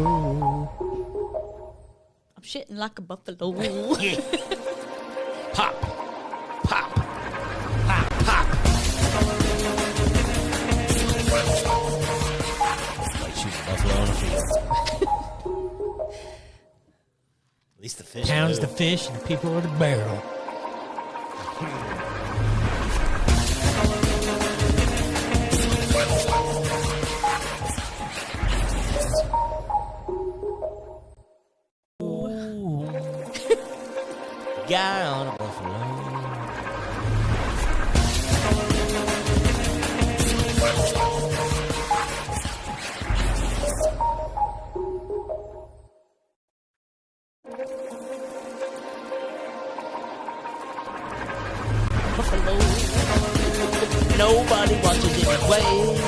buffalo. I'm shitting like a buffalo. Pop. Pop. Pop. Pop. Like shooting buffalo on a field. At least the fish. Pounds the fish and the people with the barrel. Guy on a buffalo. Buffalo. Nobody watches it anyway.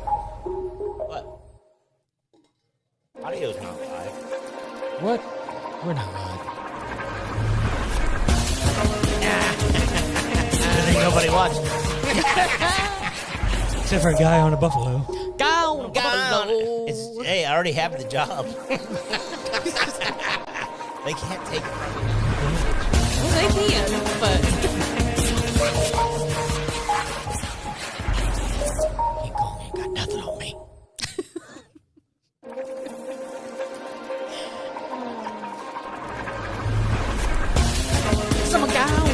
What? Audio's not live. What? We're not live. I think nobody watching. Except for a guy on a buffalo. Go, buffalo. Hey, I already have the job. They can't take it from me. Well, they can, but King Kong ain't got nothing on me. some gown.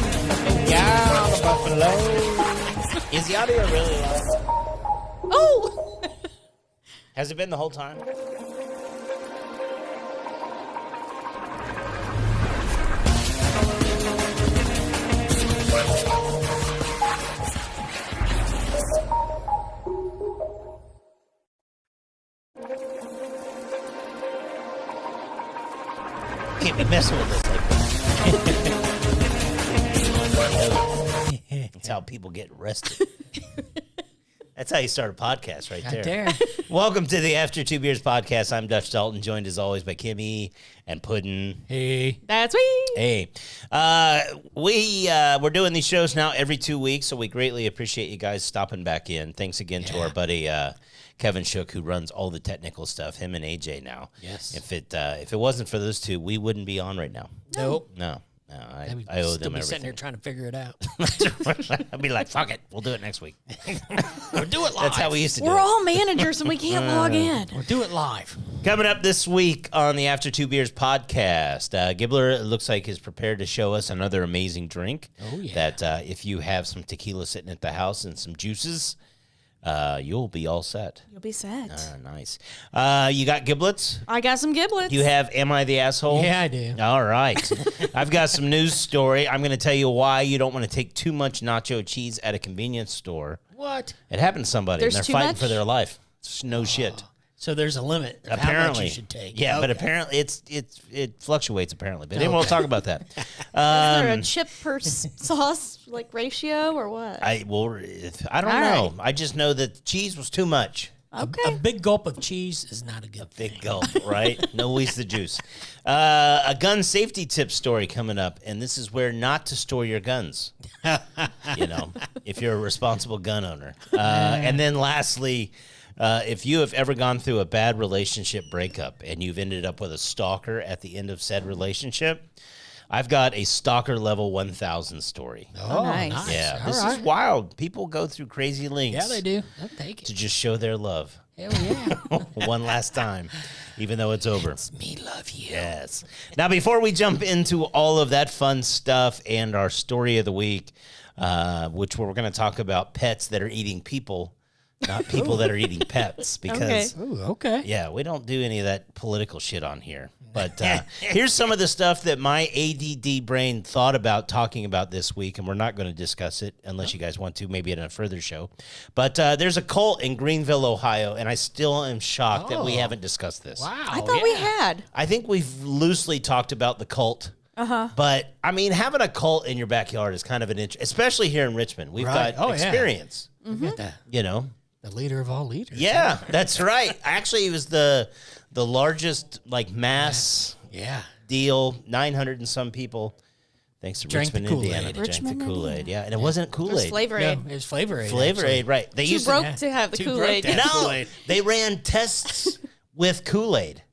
Yeah, the buffalo. Is the audio really loud? Oh, Has it been the whole time? Can't be messing with us like that. That's how people get arrested. That's how you start a podcast right there. Welcome to the After Two Beers podcast. I'm Dutch Dalton, joined as always by Kimmy and Puddin'. Hey. that's me. Hey, we're doing these shows now every 2 weeks, so we greatly appreciate you guys stopping back in. Thanks again to our buddy Kevin Shook, who runs all the technical stuff. Him and AJ now. Yes. If it wasn't for those two, we wouldn't be on right now. Nope. No, I owe Still them be sitting everything. there trying to figure it out. I'd be like, fuck it, we'll do it next week. Or do it live. That's how we used to do We're it. all managers and we can't log in. Or do it live. Coming up this week on the After Two Beers podcast, Gibbler, it looks like, is prepared to show us another amazing drink. Oh, yeah. That if you have some tequila sitting at the house and some juices, you'll be all set. You'll be set. Nice. You got giblets? I got some giblets. You have Am I the Asshole? Yeah, I do. All right. I've got some news story. I'm going to tell you why you don't want to take too much nacho cheese at a convenience store. What? It happened to somebody, There's and too they're fighting much? for their life. It's no shit. So there's a limit of Apparently, how much you should take. Yeah, but Okay. apparently it fluctuates. Apparently, but anyway, we'll talk about that. Is there a chip per sauce like ratio or what? I don't All know. right. I just know that cheese was too much. Okay. A big gulp of cheese is not a good thing. Big gulp, right? No waste the juice. A gun safety tip story coming up, and this is where not to store your guns. If you're a responsible gun owner. And then lastly, if you have ever gone through a bad relationship breakup and you've ended up with a stalker at the end of said relationship, I've got a stalker level 1000 story. Oh, nice. nice. Yeah, All this right. is wild. People go through crazy lengths. Yeah, they do. I'll take To it. just show their love. Hell yeah. One last time, even though it's over. It's me love you. Yes. Now, before we jump into all of that fun stuff and our story of the week, which we're going to talk about pets that are eating people not people that are eating pets. Because Ooh, okay. yeah, we don't do any of that political shit on here. But here's some of the stuff that my ADD brain thought about talking about this week, and we're not going to discuss it unless you guys want to, maybe in a further show. But there's a cult in Greenville, Ohio, and I still am shocked that we haven't discussed this. Wow. I thought we had. I think we've loosely talked about the cult. But, I mean, having a cult in your backyard is kind of an especially here in Richmond. We've got experience, Got the, you know. the leader of all leaders. Yeah, that's right. Actually, it was the largest, like, mass deal, 900 and some people, thanks to Drank the Richmond, Kool-Aid. Indiana. Drank Richmond, the Kool-Aid, Indiana. yeah. And it wasn't It was Kool-Aid. Flavor No, Aid. it was Flavor Aid. Flavor actually. Aid, right. They Too used broke to have the Too broke Kool-Aid. to have No, Kool-Aid. they ran tests with Kool-Aid.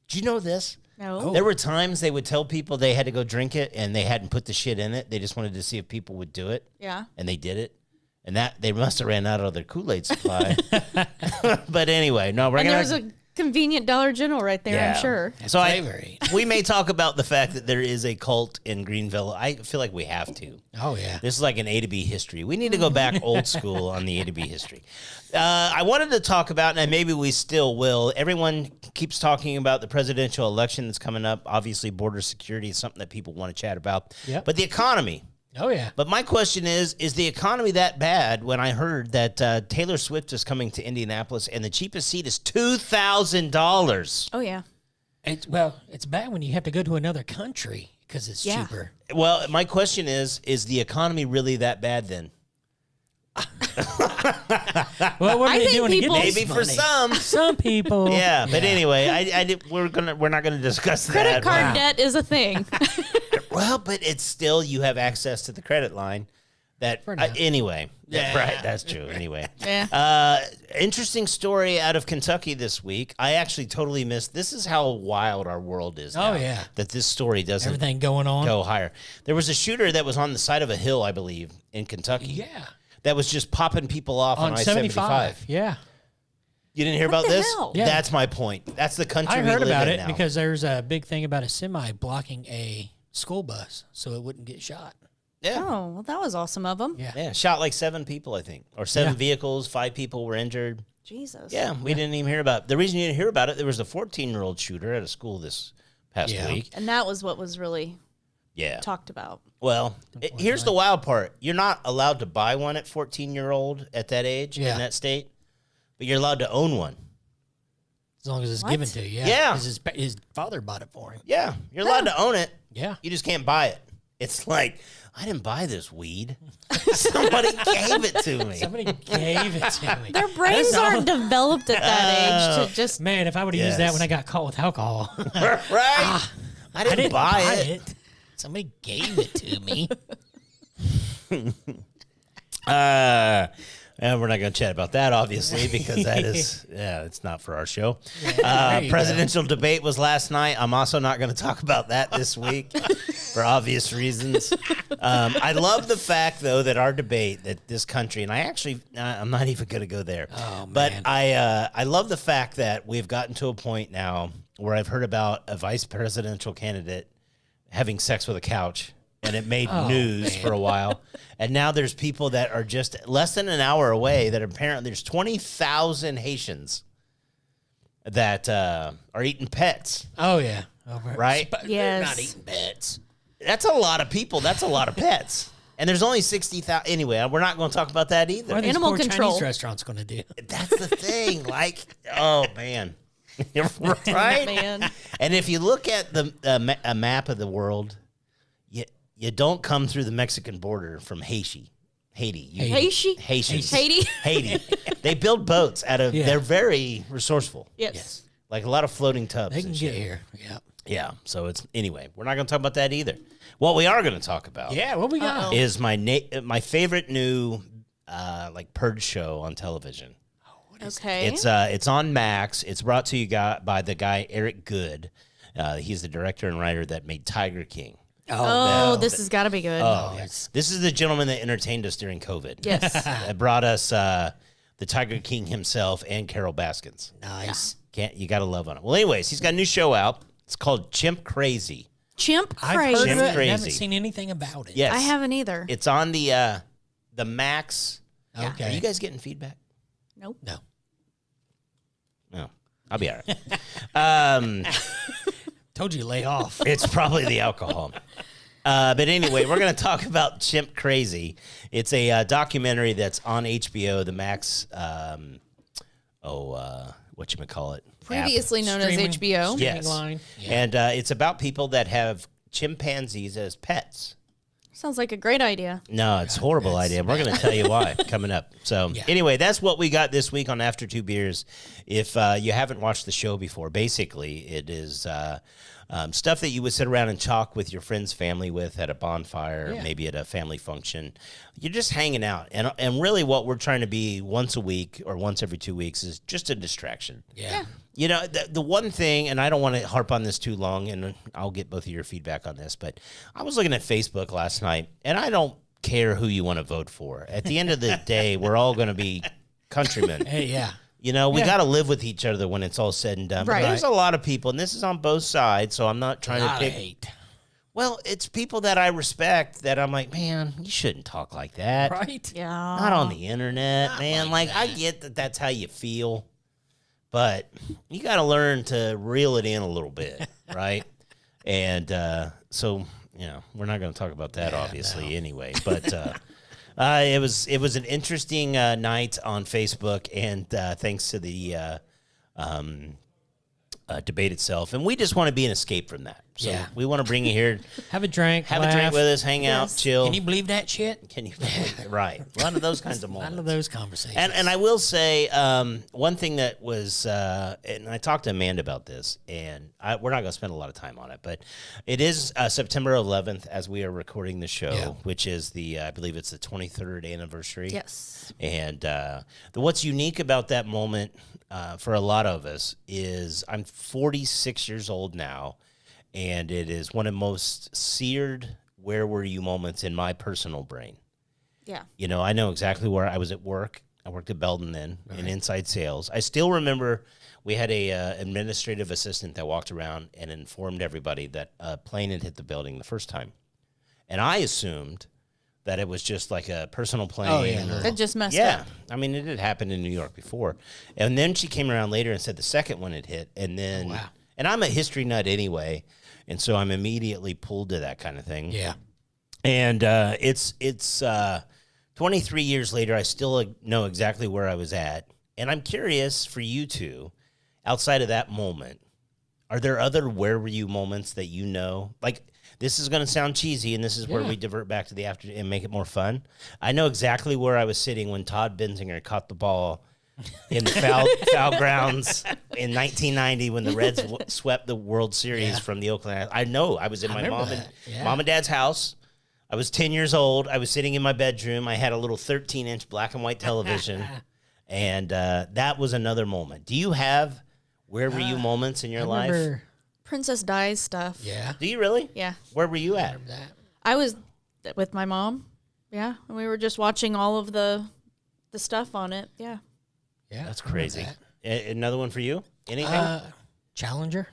Do you know this? No. There were times they would tell people they had to go drink it, and they hadn't put the shit in it. They just wanted to see if people would do it, Yeah. and they did it. And that they must have ran out of their Kool-Aid supply. But anyway, no, we're And gonna. there was a convenient Dollar General right there, Yeah. I'm sure. So Flavor Aid. we may talk about the fact that there is a cult in Greenville. I feel like we have to. Oh, yeah. This is like an A to B history. We need to go back old school on the A to B history. I wanted to talk about, and maybe we still will. Everyone keeps talking about the presidential election that's coming up. Obviously, border security is something that people want to chat about. Yep. But the economy. Oh, yeah. But my question is the economy that bad when I heard that Taylor Swift is coming to Indianapolis and the cheapest seat is $2,000? Oh, yeah. It's bad when you have to go to another country because it's Yeah. cheaper. Well, my question is the economy really that bad then? Well, what are I they think doing people- to get this Maybe for money? some. Some people. Yeah, but anyway, we're not gonna discuss Credit that. card Wow. debt is a thing. Well, but it's still you have access to the credit line. That For now. anyway, Yeah. right? That's true. Anyway, Yeah. interesting story out of Kentucky this week. I actually totally missed. This is how wild our world is. Oh, now, yeah. that this story doesn't Everything going on. go higher. There was a shooter that was on the side of a hill, I believe, in Kentucky. Yeah. That was just popping people off on On I-75. 75. Yeah. You didn't hear What about the this? hell? Yeah. That's my point. That's the country I we heard live about in it now. because there's a big thing about a semi blocking a school bus so it wouldn't get shot. yeah. Oh, well, that was awesome of them. Yeah. Yeah, shot like 7 people, I think. Or 7 Yeah. vehicles, 5 people were injured. Jesus. Yeah, we didn't even hear about it. The reason you didn't hear about it, there was a 14-year-old shooter at a school this past Yeah. week. And that was what was really Yeah. talked about. Well, here's the wild part. You're not allowed to buy one at 14-year-old at that age Yeah. in that state, but you're allowed to own one. As long as it's What? given to you. Yeah. 'Cause his father bought it for him. Yeah, you're allowed to own it. Yeah. You just can't buy it. It's like, I didn't buy this weed. Somebody gave it to me. Somebody gave it to me. Their brains That's all- aren't developed at that age to just. Man, if I would have used that Yes. when I got caught with alcohol. Right? I didn't buy it. Somebody gave it to me. And we're not going to chat about that, obviously, because that is, it's not for our show. There you Presidential debate was last night. I'm also not going to talk about that this week for obvious reasons. I love the fact, though, that our debate, that this country, and I'm not even going to go there. Oh, but man. I love the fact that we've gotten to a point now where I've heard about a vice presidential candidate having sex with a couch. And it made news for a while. And now there's people that are just less than an hour away that apparently there's 20,000 Haitians that are eating pets. Oh, yeah. Right? But Yes. they're not eating pets. That's a lot of people. That's a lot of pets. And there's only 60,000. Anyway, we're not going to talk about that either. What are these Animal poor control. Chinese restaurants going to do? That's the thing. Like, oh, man. Right? Man. And if you look at a map of the world, you don't come through the Mexican border from Haiti. Haiti? Haitians. Haiti? Haiti. They build boats out of. Yeah. They're very resourceful. Yes. Like a lot of floating tubs. They can and get shit. here. Yeah. Yeah. So it's anyway. We're not going to talk about that either. What we are going to talk about. Yeah, what we got? Uh-oh. Is my favorite new like purge show on television. Okay. It's on Max. It's brought to you by the guy Eric Good. He's the director and writer that made Tiger King. Oh, this has got to be good. Oh, this is the gentleman that entertained us during COVID. Yes. That brought us the Tiger King himself and Carol Baskins. Nice. You got to love on it. Well, anyways, he's got a new show out. It's called Chimp Crazy. Chimp I've crazy. heard of it. Crazy. I haven't seen anything about it. Yes, I haven't either. It's on the Max. Okay. Are you guys getting feedback? Nope. No. No, I'll be all right. Told you lay off. It's probably the alcohol. But anyway, we're going to talk about Chimp Crazy. It's a documentary that's on HBO, the Max, whatchamacallit? Previously known Streaming- as HBO. Yes. Line. Yeah. And it's about people that have chimpanzees as pets. Sounds like a great idea. No, it's a horrible that's idea. And we're going to tell you why coming up. So Yeah. anyway, that's what we got this week on After Two Beers. If you haven't watched the show before, basically it is stuff that you would sit around and talk with your friends, family with at a bonfire, Yeah. maybe at a family function. You're just hanging out. And really what we're trying to be once a week or once every 2 weeks is just a distraction. Yeah. You know, the one thing, and I don't want to harp on this too long, and I'll get both of your feedback on this, but I was looking at Facebook last night, and I don't care who you want to vote for. At the end of the day, we're all going to be countrymen. Hey, yeah. You know, we Yeah. got to live with each other when it's all said and done. But Right. there's a lot of people, and this is on both sides, so I'm not trying to Lot of pick. hate. Well, it's people that I respect that I'm like, man, you shouldn't talk like that. Right? Yeah. Not on the internet, Not man. like Like I that. get that that's how you feel, but you got to learn to reel it in a little bit, right? And so, you know, we're not going to talk about that, Yeah, obviously, no. anyway. But it was an interesting night on Facebook, and thanks to the debate itself, and we just want to be an escape from that. So Yeah. we want to bring you here, Have a drink. have laugh. a drink with us, hang out, Yes. chill. Can you believe that shit? Can you? Right, a lot of those kinds of None moments. of those conversations. And I will say one thing that was, and I talked to Amanda about this, and we're not going to spend a lot of time on it, but it is September 11th as we are recording the show, Yeah. which is I believe it's the 23rd anniversary. Yes. And what's unique about that moment for a lot of us is I'm 46 years old now, and it is one of the most seared "where were you" moments in my personal brain. Yeah. You know, I know exactly where I was at work. I worked at Belden then in inside sales. I still remember we had a administrative assistant that walked around and informed everybody that a plane had hit the building the first time. And I assumed that it was just like a personal plane. Oh, yeah, no. That just messed Yeah. up. I mean, it had happened in New York before. And then she came around later and said the second one had hit. And then, wow. and I'm a history nut anyway. And so I'm immediately pulled to that kind of thing. yeah. And it's 23 years later, I still know exactly where I was at. And I'm curious for you two, outside of that moment, are there other "where were you" moments that you know? Like, this is going to sound cheesy, and this is where Yeah. we divert back to the after and make it more fun. I know exactly where I was sitting when Todd Benzinger caught the ball in the foul grounds in 1990 when the Reds swept the World Series Yeah. from the Oakland. I know I was in I my remember mom and that. Yeah. mom and dad's house. I was 10 years old. I was sitting in my bedroom. I had a little 13-inch black and white television, and that was another moment. Do you have "where were you" moments in your I life? remember, Princess Di's stuff. yeah. Do you really? Yeah. Where were you I at? remember that. I was with my mom. Yeah. And we were just watching all of the stuff on it. Yeah. Yeah. That's I remember crazy. that. Another one for you? Anything? Challenger.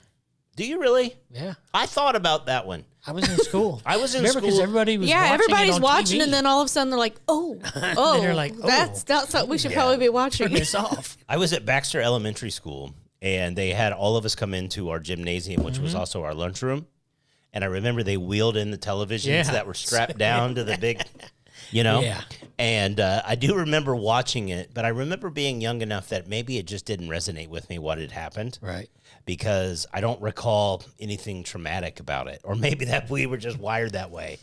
Do you really? Yeah. I thought about that one. I was in school. I was in Remember, because school. everybody was Yeah, watching everybody's it on watching, TV. and then all of a sudden they're like, "Oh, oh, they're like, that's "Oh, what we should yeah. probably be watching." turn this off. I was at Baxter Elementary School, and they had all of us come into our gymnasium, which was also our lunchroom. And I remember they wheeled in the televisions Yeah. that were strapped down to the big, you know? Yeah. And I do remember watching it, but I remember being young enough that maybe it just didn't resonate with me what had happened. Right. Because I don't recall anything traumatic about it. Or maybe that we were just wired that way.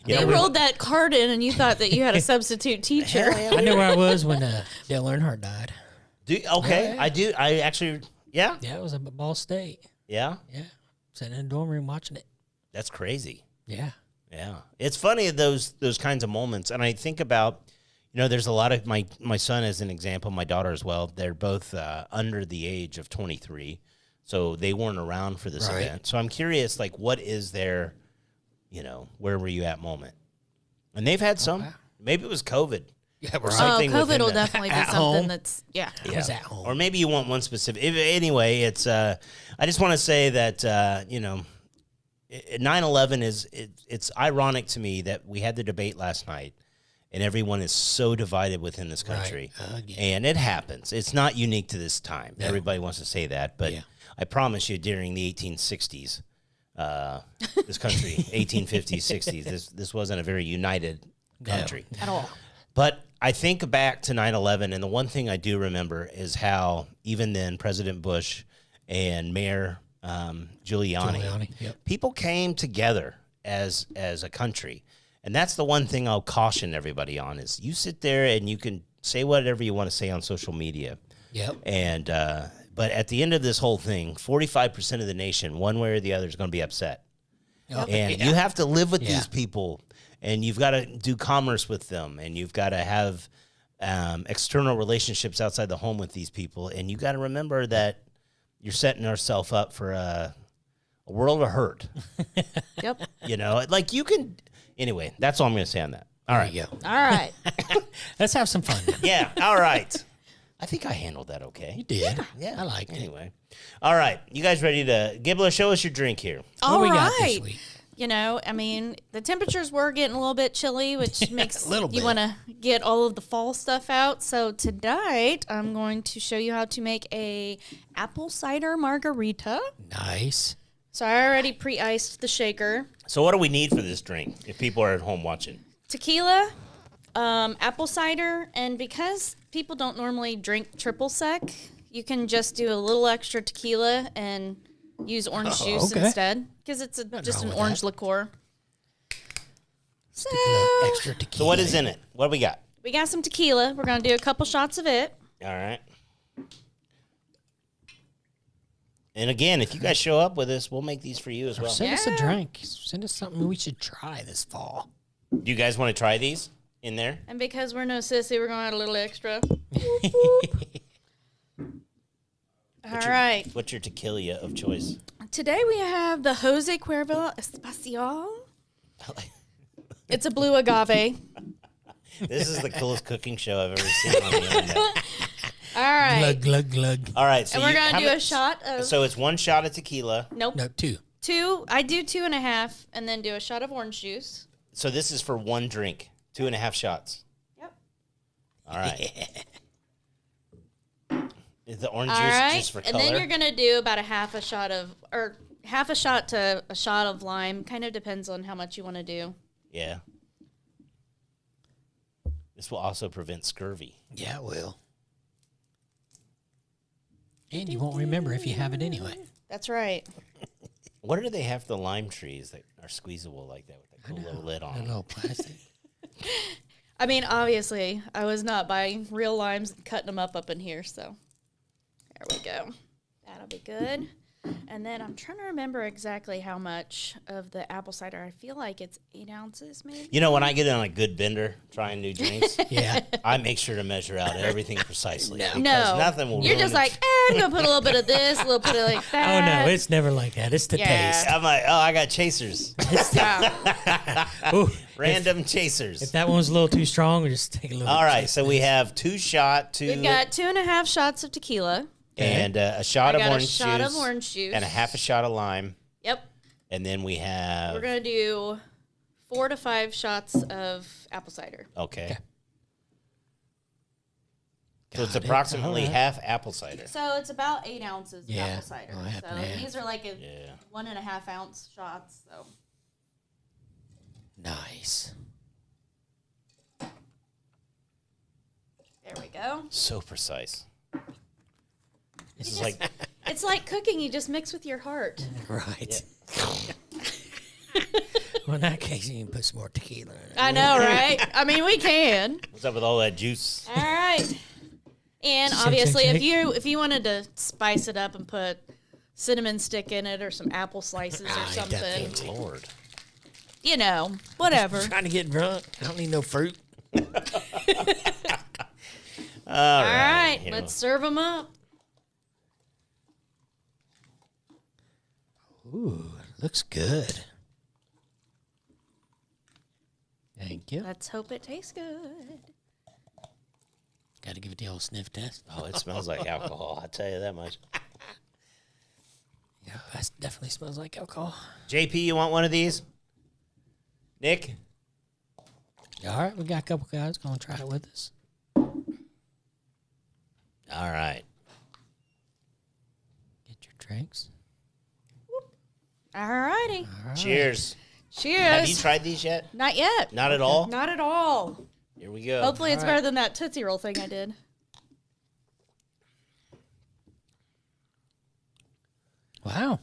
You They know, we- rolled that card in, and you thought that you had a substitute teacher. I know where I was when Dale Earnhardt died. okay, Yeah. I do. I actually, yeah. Yeah, it was at Ball State. Yeah. Yeah. Sitting in the dorm room watching it. That's crazy. Yeah. Yeah, it's funny those kinds of moments, and I think about, you know, there's a lot of my son as an example, my daughter as well. They're both under the age of 23, so they weren't around for this Right. event. So I'm curious, like, what is their, you know, where were you at moment? And they've had some. Okay. Maybe it was COVID. Yeah, Or right. something COVID within will that. definitely be At something home? that's I was at home. Or maybe you want one specific. Anyway, it's. I just want to say that you know, 9/11 is. It's ironic to me that we had the debate last night, and everyone is so divided within this country. Right. Again. And it happens. It's not unique to this time. No. Everybody wants to say that, but I promise you, during the 1860s, this country, 1850s, 60s, this wasn't a very united country. At all. But I think back to 9/11, and the one thing I do remember is how even then President Bush and Mayor Giuliani, people came together as a country. And that's the one thing I'll caution everybody on is you sit there and you can say whatever you want to say on social media. Yep. And but at the end of this whole thing, 45% of the nation, one way or the other, is going to be upset. Yep. And you have to live with these people, and you've got to do commerce with them, and you've got to have external relationships outside the home with these people. And you got to remember that you're setting ourselves up for a world of hurt. Yep. You know, like you can. Anyway, that's all I'm going to say on that. All right. There you go. All right. Let's have some fun. Yeah. All right. I think I handled that okay. You did. Yeah. I liked it. Anyway. All right. You guys ready to Gibbler, show us your drink here? What All we got right. this week? You know, I mean, the temperatures were getting a little bit chilly, which makes little you bit. want to get all of the fall stuff out. So tonight, I'm going to show you how to make a apple cider margarita. Nice. So I already pre-iced the shaker. So what do we need for this drink if people are at home watching? Tequila, apple cider, and because people don't normally drink triple sec, you can just do a little extra tequila and use orange juice okay. instead because it's just wrong an with orange that. liqueur. So A little extra tequila. So what is in it? What do we got? we got some tequila. We're going to do a couple shots of it. All right. And again, if you guys show up with us, we'll make these for you as well. Send us a Yeah. drink. Send us something we should try this fall. Do you guys want to try these in there? And because we're no sissy, we're going to add a little extra. All right. What's your tequila of choice? Today we have the Jose Cuervo Especial. It's a blue agave. This is the coolest cooking show I've ever seen on the internet. All right. Glug, glug, glug. All right. So And we're how going to do mu- a shot of... So it's one shot of tequila. Nope. No, 2. 2. I do 2.5 and then do a shot of orange juice. So this is for one drink, 2.5 shots. Yep. All right. Is the orange All juice right. just for And color? then you're going to do about a half a shot of... Or half a shot to a shot of lime. Kind of depends on how much you want to do. Yeah. This will also prevent scurvy. Yeah, it will. And you won't remember if you have it anyway. That's right. What do they have for the lime trees that are squeezable like that with a cool little lid on A them? little plastic. I mean, obviously, I was not buying real limes and cutting them up in here, so there we go. That'll be good. And then I'm trying to remember exactly how much of the apple cider. I feel like it's 8 ounces, maybe. You know, when I get on a good bender trying new drinks, Yeah. I make sure to measure out everything precisely. Because No, nothing will you're ruin just it. like, I'm gonna put a little bit of this, a little bit of like Oh, that. no, it's never like that. It's the Yeah. taste. I'm like, oh, I got chasers. Yeah. Ooh, Random chasers. if that one's a little too strong, we just take a little. All right, so we have 2 shot, 2 We've got 2.5 shots of tequila. and a shot I of got orange a shot juice of orange juice and a half a shot of lime, Yep. and then we have We're gonna do 4 to 5 shots of apple cider. okay. So Got it's it. approximately All right. half apple cider. So it's about 8 ounces of Yeah. apple cider. Oh, half So and half. these are like Yeah. 1.5 ounce shots. So Nice. there we go. So precise. This is just- like It's like cooking. You just mix with your heart. Right. Well, in that case, you can put some more tequila in it. I know, right? I mean, we can. what's up with all that juice? All right. And Shake, obviously, shake, if you wanted to spice it up and put cinnamon stick in it or some apple slices or something, definitely. Lord. you know, whatever. Trying to get drunk. I don't need no fruit. All All right, here let's serve them up. Ooh, looks good. Thank you. Let's hope it tastes good. Got to give it the old sniff test. Oh, it smells like alcohol. I'll tell you that much. Yeah, that definitely smells like alcohol. JP, you want one of these? Nick? All right, we got a couple guys going to try it with us. All right. Get your drinks. All righty. All right. Cheers. Cheers. Have you tried these yet? Not yet. Not at all? Not at all. Here we go. Hopefully it's All right. better than that Tootsie Roll thing I did. Wow.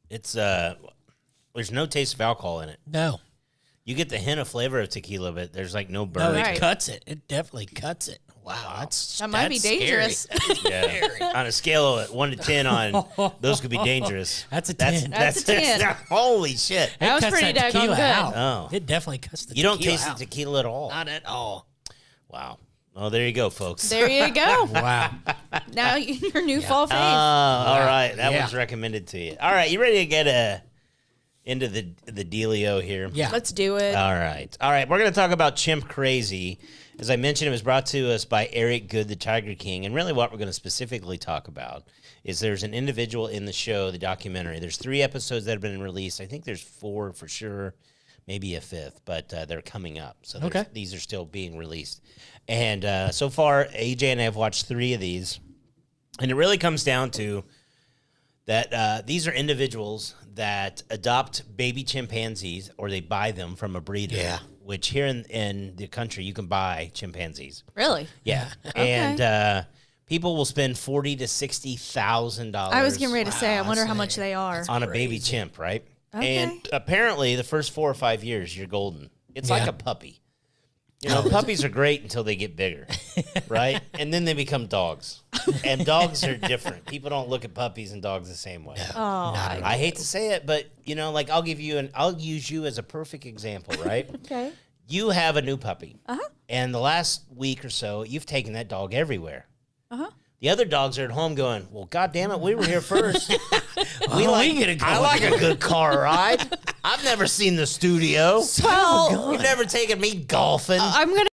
It's there's no taste of alcohol in it. No. You get the hint of flavor of tequila, but there's like no No, burn. it Right. cuts it. It definitely cuts it. Wow. That might be that's scary. dangerous. Yeah. On a scale of 1 to 10 on those could be dangerous. That's a 10. That's a 10. Holy shit. That was cuts pretty that daggone tequila good. out. Oh. It definitely cuts the You don't tequila taste out. the tequila at all. Not at all. Wow. Oh, there you go, folks. There you go. Wow. Now your new fall fave. All right. That Yeah. was recommended to you. All right. You ready to get into the dealio here? Yeah. Let's do it. All right. All right. We're going to talk about Chimp Crazy. As I mentioned, it was brought to us by Eric Good, the Tiger King. And really what we're going to specifically talk about is there's an individual in the show, the documentary. There's 3 episodes that have been released. I think there's 4 for sure, maybe a 5th, but they're coming up. So Okay. these are still being released. And so far, AJ and I have watched 3 of these. And it really comes down to that these are individuals that adopt baby chimpanzees or they buy them from a breeder. Yeah. Which here in the country, you can buy chimpanzees. Really? Yeah. And people will spend $40,000 to $60,000. I was getting ready to say, I wonder how that's much they are. on a baby chimp, right? Okay. And apparently, the first 4 or 5 years, you're golden. It's like Yeah. a puppy. You know, puppies are great until they get bigger, right? And then they become dogs. And dogs are different. People don't look at puppies and dogs the same way. Oh, I hate to say it, but you know, like I'll use you as a perfect example, right? okay. You have a new puppy. Uh-huh. And the last week or so, you've taken that dog everywhere. Uh-huh. The other dogs are at home going, well, God damn it, we were here first. We get a go. I like a good car ride. I've never seen the studio. Well, You've never taken me golfing. I'm going to.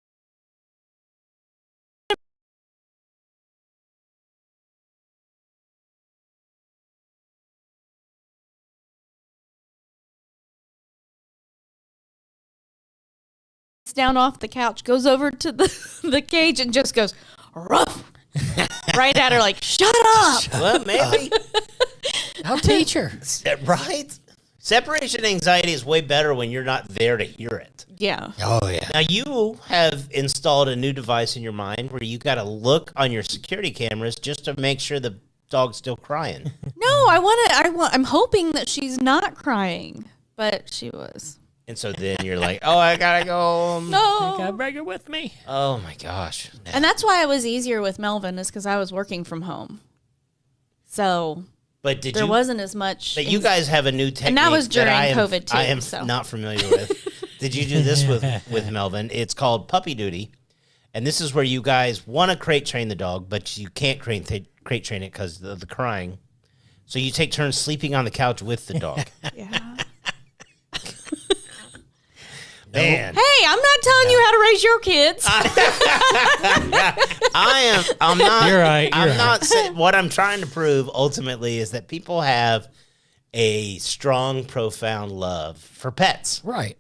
Down off the couch, goes over to the cage and just goes, ruff. Right at her, like, shut up. Well, maybe. I'll teach her. Right? Separation anxiety is way better when you're not there to hear it. Yeah. Oh, yeah. Now, you have installed a new device in your mind where you got to look on your security cameras just to make sure the dog's still crying. No, I'm hoping that she's not crying, but she was. And so then you're like, oh, I got to go home. I No. bring her with me. Oh, my gosh. And that's why it was easier with Melvin, is because I was working from home. So But did there you... wasn't as much. But you guys have a new technique that was during I am, COVID, too, I am so. not familiar with. Did you do this with Melvin? It's called puppy duty, and this is where you guys want to crate train the dog, but you can't crate train it because of the crying. So you take turns sleeping on the couch with the dog. Yeah. Man, Hey, I'm not telling you how to raise your kids. I'm not. You're right, I'm you're not saying what I'm trying to prove ultimately is that people have a strong, profound love for pets, Right.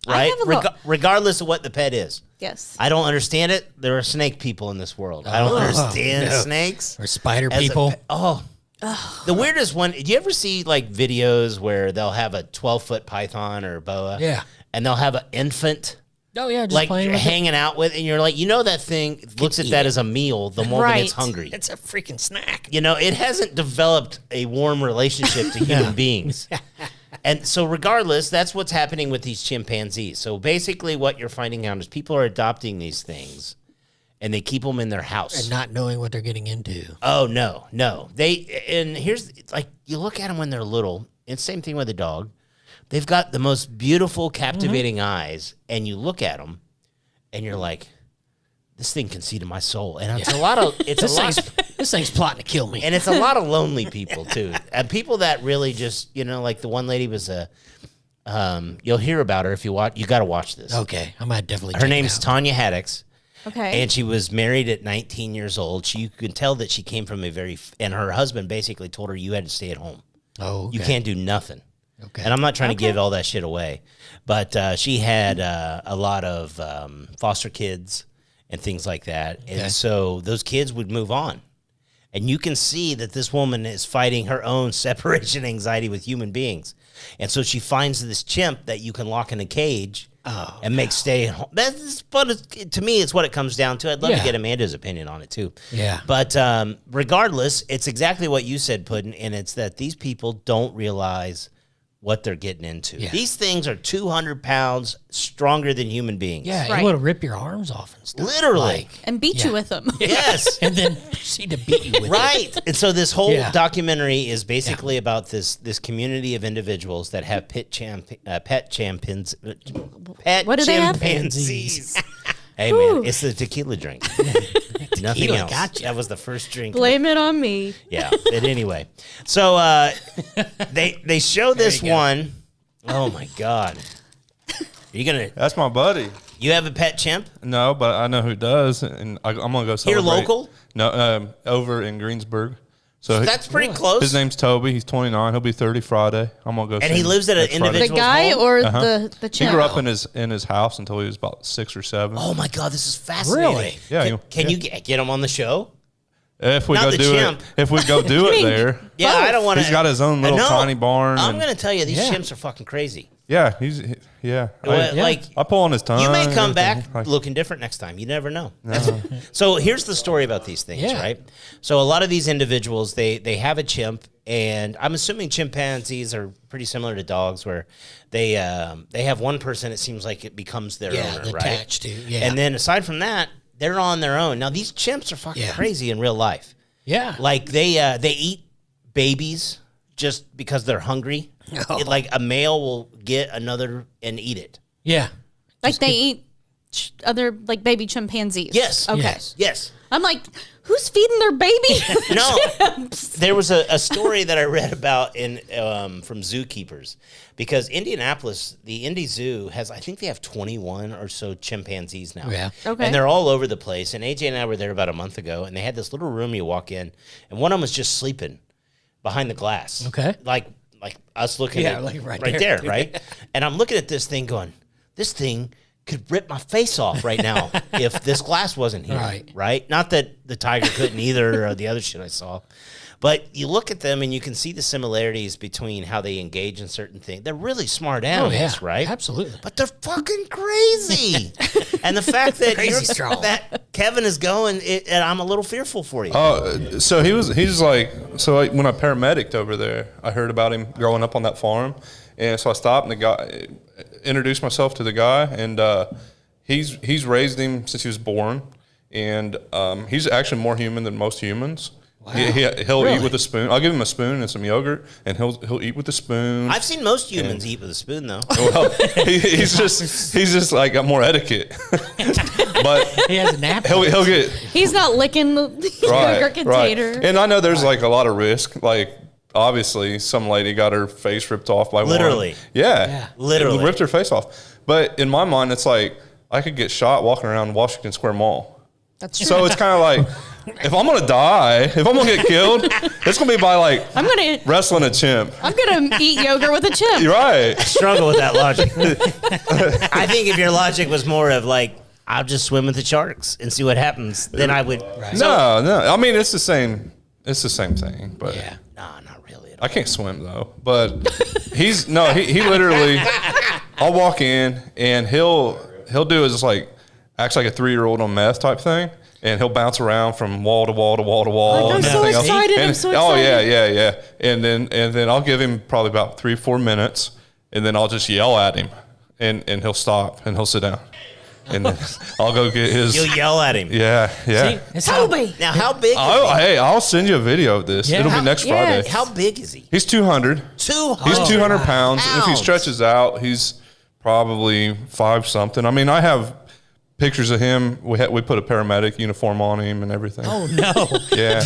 I right? have a lo- Regardless of what the pet is. Yes. I don't understand it. There are snake people in this world. I don't Oh, understand no. snakes. Or spider as a people. pet. The weirdest one. Do you ever see like videos where they'll have a 12-foot python or boa? Yeah. And they'll have an infant Oh, yeah. Just like playing with it. hanging out with, and you're like, you know, that thing looks at eat that it. as a meal the moment Right. it's hungry. It's a freaking snack. You know, it hasn't developed a warm relationship to human beings. And so regardless, that's what's happening with these chimpanzees. So basically what you're finding out is people are adopting these things and they keep them in their house. And not knowing what they're getting into. Oh, no. And here's, like, you look at them when they're little, and same thing with a dog. They've got the most beautiful, captivating eyes, and you look at them, and you're like, this thing can see to my soul. And it's a lot of, This thing's plotting to kill me. and it's a lot of lonely people too, and people that really just, you know, like the one lady was you'll hear about her if you watch. You got to watch this. Okay. I might definitely Her check it name's out. Tanya Haddix, Okay. and she was married at 19 years old. You can tell that she came from and her husband basically told her you had to stay at home. Oh, okay. You can't do nothing. Okay. And I'm not trying to give all that shit away, but she had a lot of foster kids and things like that. And so those kids would move on. And you can see that this woman is fighting her own separation anxiety with human beings. And so she finds this chimp that you can lock in a cage and make stay at home. To me, it's what it comes down to. I'd love to get Amanda's opinion on it, too. Yeah. But regardless, it's exactly what you said, Puddin', and it's that these people don't realize what they're getting into. Yeah. These things are 200 pounds stronger than human beings. Yeah, it would rip your arms off and stuff. Literally. And beat you with them. Yes. And then proceed to beat you with it. Right. And so this whole documentary is basically about this community of individuals that have pet chimpanzees. Hey, man, it's the tequila drink. Nothing else. Gotcha. That was the first drink. Blame it on me. Yeah. But anyway, so they show this one. Oh my God. Are you gonna? That's my buddy. You have a pet chimp? No, but I know who does, and I'm gonna go celebrate. Here local? No, over in Greensburg. So that's pretty close. His name's Toby. He's 29. He'll be 30 Friday. I'm gonna go. And he lives at an individual. The guy home? or the chimp? He grew up in his house until he was about 6 or 7. Oh my God, this is fascinating. Really? Yeah. Can you get him on the show? If we Not go the do chimp. it, if we go do it there. Yeah, I don't want to. He's got his own little tiny barn. I'm going to tell you, these chimps are fucking crazy. Yeah, I pull on his tongue. You may come back looking different next time. You never know. So here's the story about these things, right? So a lot of these individuals, they have a chimp, and I'm assuming chimpanzees are pretty similar to dogs, where they have one person. It seems like it becomes their owner, right? Attached to, And then aside from that, they're on their own. Now these chimps are fucking crazy in real life. Yeah, like they eat babies just because they're hungry. Like a male will get another and eat it. Yeah. Like they eat other like baby chimpanzees. Yes. Okay. Yes. I'm like, who's feeding their baby? No. chimps? There was a story that I read about from zookeepers, because Indianapolis, the Indy Zoo has, I think they have 21 or so chimpanzees now. Yeah. Okay. And they're all over the place. And AJ and I were there about a month ago, and they had this little room you walk in, and one of them was just sleeping behind the glass. Okay. Like us looking at like right there, right? And I'm looking at this thing going, this thing could rip my face off right now if this glass wasn't here, right? Not that the tiger couldn't either, or the other shit I saw. But you look at them and you can see the similarities between how they engage in certain things. They're really smart animals, right? Absolutely. But they're fucking crazy. And the fact that that Kevin is going, and I'm a little fearful for you. So he's like, when I paramedicked over there, I heard about him growing up on that farm. And so I stopped and the guy introduced myself to the guy, and he's raised him since he was born. And he's actually more human than most humans. Wow. He'll eat with a spoon. I'll give him a spoon and some yogurt, and he'll eat with a spoon. I've seen most humans eat with a spoon, though. Well, he's just like got more etiquette. But he has a nap. He'll get. He's not licking the yogurt container. Right. And I know there's like a lot of risk. Like obviously, some lady got her face ripped off by literally. One. Yeah, literally ripped her face off. But in my mind, it's like I could get shot walking around Washington Square Mall. That's true. So it's kind of like, if I'm gonna die, if I'm gonna get killed, it's gonna be by like wrestling a chimp. I'm gonna eat yogurt with a chimp. You're right. I struggle with that logic. I think if your logic was more of like, I'll just swim with the sharks and see what happens, then I would. Right. No. I mean, it's the same. It's the same thing. But no, not really. I can't swim though. But he literally. I'll walk in and he'll do is like. Acts like a 3-year-old on meth type thing, and he'll bounce around from wall to wall to wall to wall. I'm so excited! I'm so excited! Oh yeah. And then I'll give him probably about 3-4 minutes, and then I'll just yell at him, and he'll stop and he'll sit down, and then I'll go get his. You'll yell at him. Yeah. See, Toby. Now how big? I'll send you a video of this. Yeah. It'll be next Friday. How big is he? He's 200. 200. He's 200 pounds. If he stretches out, he's probably 5 something. I mean, I have. Pictures of him. We put a paramedic uniform on him and everything. Oh no! Yeah.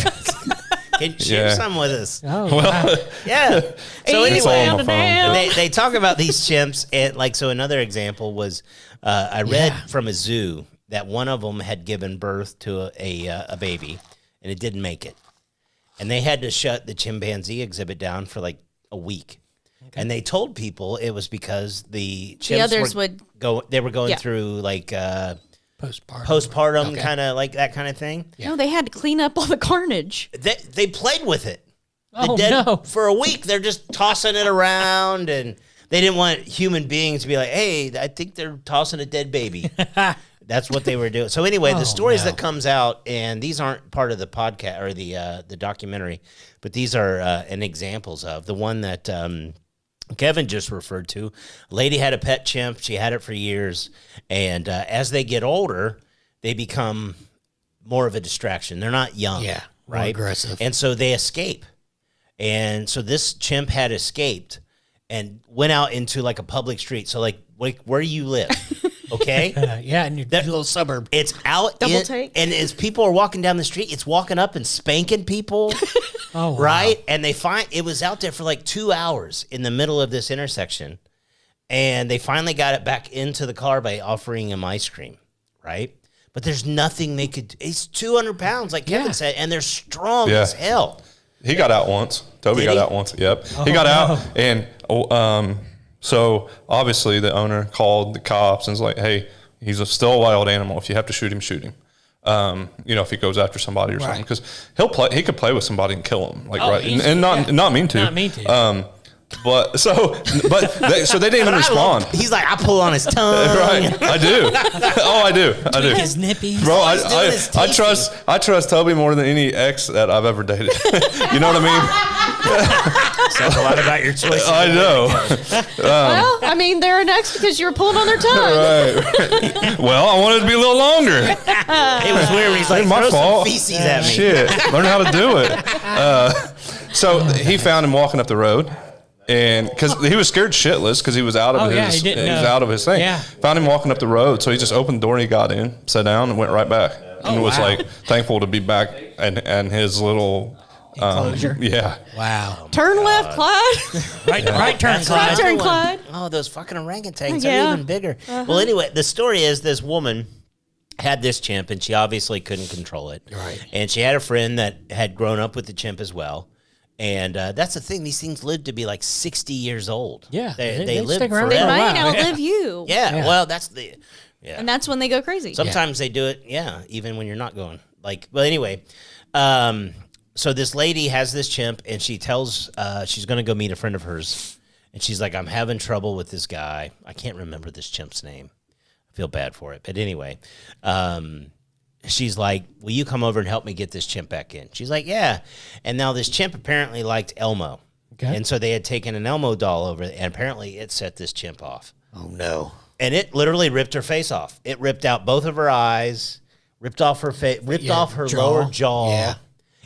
Can you share some with us? Oh, well, yeah. So anyway, they talk about these chimps, and like so. Another example was I read from a zoo that one of them had given birth to a baby, and it didn't make it, and they had to shut the chimpanzee exhibit down for like a week. And they told people it was because the chimps others were going through like postpartum kind of like that kind of thing. Yeah. No, they had to clean up all the carnage. They played with it. No. For a week, they're just tossing it around, and they didn't want human beings to be like, hey, I think they're tossing a dead baby. That's what they were doing. So anyway, the stories that comes out, and these aren't part of the podcast or the documentary, but these are an examples of the one that Kevin just referred to. A lady had a pet chimp. She had it for years, and as they get older, they become more of a distraction. They're not young, right? Aggressive, and so they escape. And so this chimp had escaped and went out into like a public street. So like where you live, okay? in your little suburb. It's out take. And as people are walking down the street, it's walking up and spanking people, right? And they find it was out there for like 2 hours in the middle of this intersection. And they finally got it back into the car by offering him ice cream, right? But there's nothing they could. It's 200 pounds, like Kevin said, and they're strong as hell. He got out once. Toby got out once. Yep. He got out. And so obviously the owner called the cops and was like, hey, he's still a wild animal. If you have to shoot him, shoot him. If he goes after somebody or something. Because he could play with somebody and kill him. Like, and not mean to. Not mean to. So they didn't even respond. He's like, I pull on his tongue. Right, I do. I do. His nippies. Bro, I trust Toby more than any ex that I've ever dated. You know what I mean? Says a lot about your choices. I know. Well, I mean, they're an ex because you were pulling on their tongue. Right. Well, I wanted it to be a little longer. It was weird when he's like, my throw fault. some feces at me. Shit, learn how to do it. So he found him walking up the road. And because he was scared shitless because he was out of out of his thing. Yeah. Found him walking up the road, so he just opened the door and he got in, sat down, and went right back. And was like thankful to be back and his little enclosure. Yeah. Wow. Turn left, Clyde. Right turn, Clyde. Right turn, Clyde. Oh, those fucking orangutans are even bigger. Well, anyway, the story is this woman had this chimp, and she obviously couldn't control it. Right. And she had a friend that had grown up with the chimp as well. And that's the thing; these things live to be like 60 years old. Yeah, they live stick around forever. They might Wow. outlive you. Yeah, well, that's the And that's when they go crazy. Sometimes they do it, even when you're not going. Well, anyway, so this lady has this chimp, and she tells she's going to go meet a friend of hers, and she's like, "I'm having trouble with this guy. I can't remember this chimp's name. I feel bad for it, but anyway." She's like, will you come over and help me get this chimp back in? She's like, yeah. And now this chimp apparently liked Elmo. Okay. And so they had taken an Elmo doll over, and apparently it set this chimp off. Oh, no. And it literally ripped her face off. It ripped out both of her eyes, ripped off her face, ripped off her lower jaw. Yeah.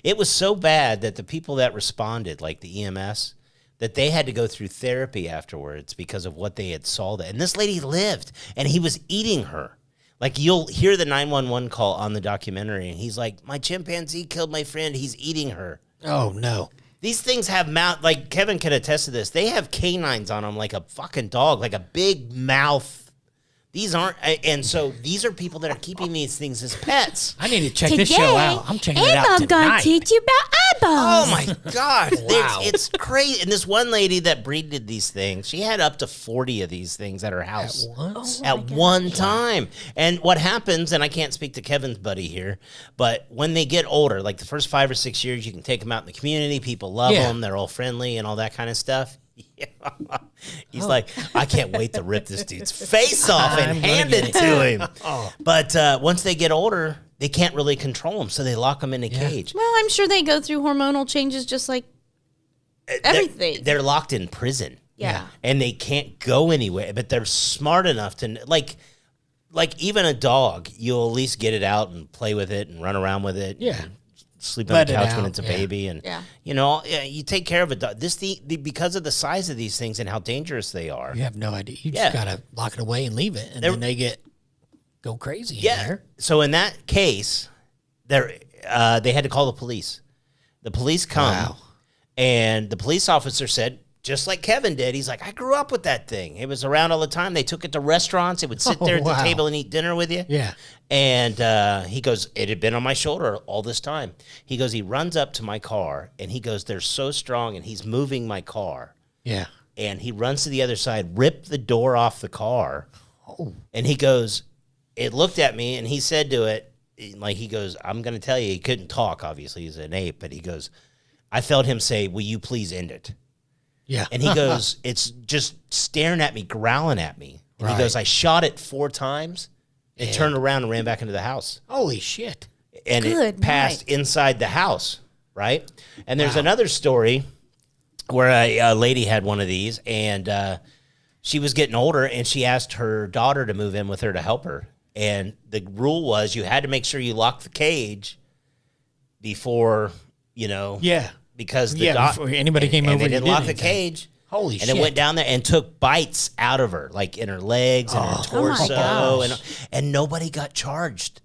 It was so bad that the people that responded, like the EMS, that they had to go through therapy afterwards because of what they had saw. And this lady lived, and he was eating her. Like, you'll hear the 911 call on the documentary, and he's like, my chimpanzee killed my friend. He's eating her. Oh, no. These things have mouth, like Kevin can attest to this. They have canines on them like a fucking dog, like a big mouth. These aren't, and so these are people that are keeping these things as pets. I need to check this show out. I'm checking it out tonight. I'm going to teach you about eyeballs. Oh, my God. Wow. It's crazy. And this one lady that breeded these things, she had up to 40 of these things at her house. At once? At one time. And what happens, and I can't speak to Kevin's buddy here, but when they get older, like the first 5 or 6 years, you can take them out in the community. People love them. They're all friendly and all that kind of stuff. Yeah. He's like, I can't wait to rip this dude's face off and hand it to him. But once they get older, they can't really control them, so they lock them in a cage. Well, I'm sure they go through hormonal changes just like everything. They're locked in prison. Yeah. And they can't go anywhere, but they're smart enough to, like even a dog, you'll at least get it out and play with it and run around with it. Yeah. Sleep on the couch when it's a baby, and you take care of it. Because of the size of these things and how dangerous they are. You have no idea. You just gotta lock it away and leave it, and then they go crazy. Yeah. In there. So in that case, they had to call the police. The police come, and the police officer said, just like Kevin did, he's like, I grew up with that thing. It was around all the time. They took it to restaurants. It would sit there at the table and eat dinner with you. Yeah. And he goes, it had been on my shoulder all this time. He goes, he runs up to my car, and he goes, they're so strong, and he's moving my car. Yeah. and he runs to the other side, ripped the door off the car. Oh. And he goes, it looked at me, and he said to it, like, he goes, I'm going to tell you, he couldn't talk, obviously, he's an ape, but he goes, I felt him say, will you please end it? Yeah. And he goes, it's just staring at me, growling at me. And he goes, I shot it 4 times and turned around and ran back into the house. Holy shit. And Good it passed night. inside the house, right? And there's another story where a lady had one of these, and she was getting older, and she asked her daughter to move in with her to help her. And the rule was you had to make sure you locked the cage before, Yeah. because Before anybody came and over, they you didn't lock the anything. cage. Holy and shit. it went down there and took bites out of her, like in her legs and her Oh my torso, gosh. and nobody got charged.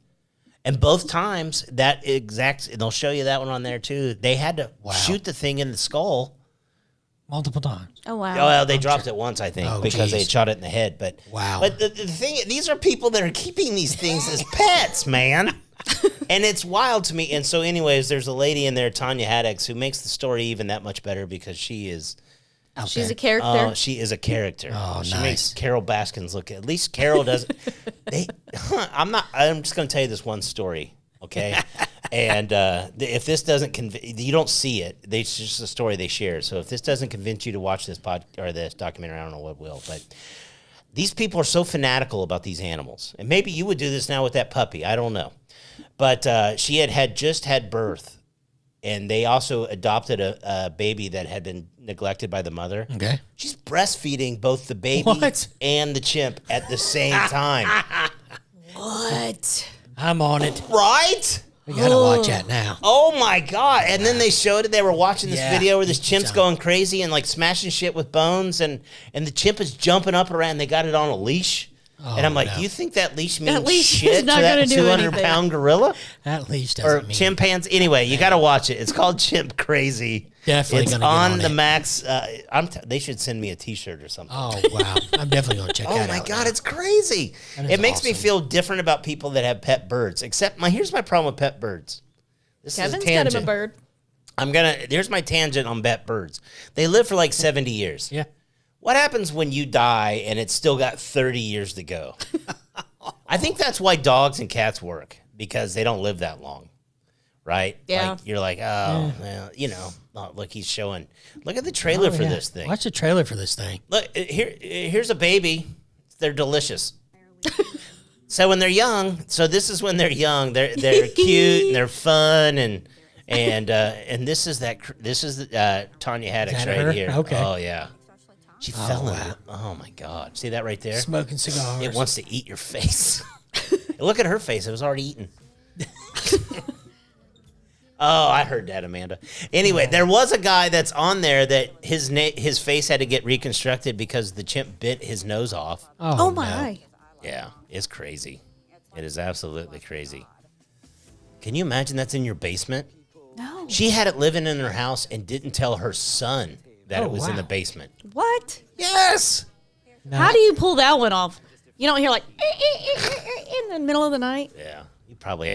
And both times, and they'll show you that one on there too, they had to shoot the thing in the skull. Multiple times. Oh wow. Oh, well, they dropped it once, I think, Oh, because they geez. had shot it in the head. But Wow. But the thing, these are people that are keeping these things as pets, man. And it's wild to me. And so, anyways, there's a lady in there, Tanya Haddix, who makes the story even that much better because she is. Out She's there. a character. Oh, she is a character. Oh, she nice. makes Carol Baskins look. At least Carol doesn't. I'm just going to tell you this one story, okay? And if this doesn't you don't see it. It's just a story they share. So if this doesn't convince you to watch this this documentary, I don't know what will. But these people are so fanatical about these animals, and maybe you would do this now with that puppy. I don't know, but she had just had birth. And they also adopted a baby that had been neglected by the mother. Okay. She's breastfeeding both the baby What? and the chimp at the same time. What? I'm on it. Right? We got to watch that now. Oh my God. And then they showed it. They were watching this Yeah. video where this chimp's going crazy and like smashing shit with bones. And the chimp is jumping up around. They got it on a leash. and I'm like, no. do you think that leash means leash is shit not to that gonna do 200-pound gorilla? That leash Or doesn't mean. chimpanzee? Anyway, you got to watch it. It's called Chimp Crazy. Definitely It's gonna get on on the it. Max. They should send me a T-shirt or something. Oh wow! I'm definitely gonna check Oh that my out. God, now. it's crazy. That is It makes me awesome. feel different about people that have pet birds. Except here's my problem with pet birds. This Kevin's is a got him a tangent. bird. Here's my tangent on pet birds. They live for like 70 years. Yeah. What happens when you die and it's still got 30 years to go? I think that's why dogs and cats work, because they don't live that long. Right? Yeah. Like, you're like, oh, well, oh, look, he's showing. Look at the trailer Oh, for yeah. this thing. Watch the trailer for this thing. Look, here's a baby. They're delicious. So when they're young, this is when they're young. They're cute and they're fun and this is Tanya Haddix that right her? here. Okay. Oh yeah, she fell in. wow. Oh my God, see that right there? Smoking cigars. It wants to eat your face. Look at her face; it was already eaten. Oh, I heard that, Amanda. Anyway, there was a guy that's on there that his face had to get reconstructed because the chimp bit his nose off. Oh no. my. Yeah, it's crazy. It is absolutely crazy. Can you imagine that's in your basement? No. She had it living in her house and didn't tell her son that Oh, it was in wow. the basement. What? Yes. No. How do you pull that one off? You don't hear like in the middle of the night. Yeah, you probably.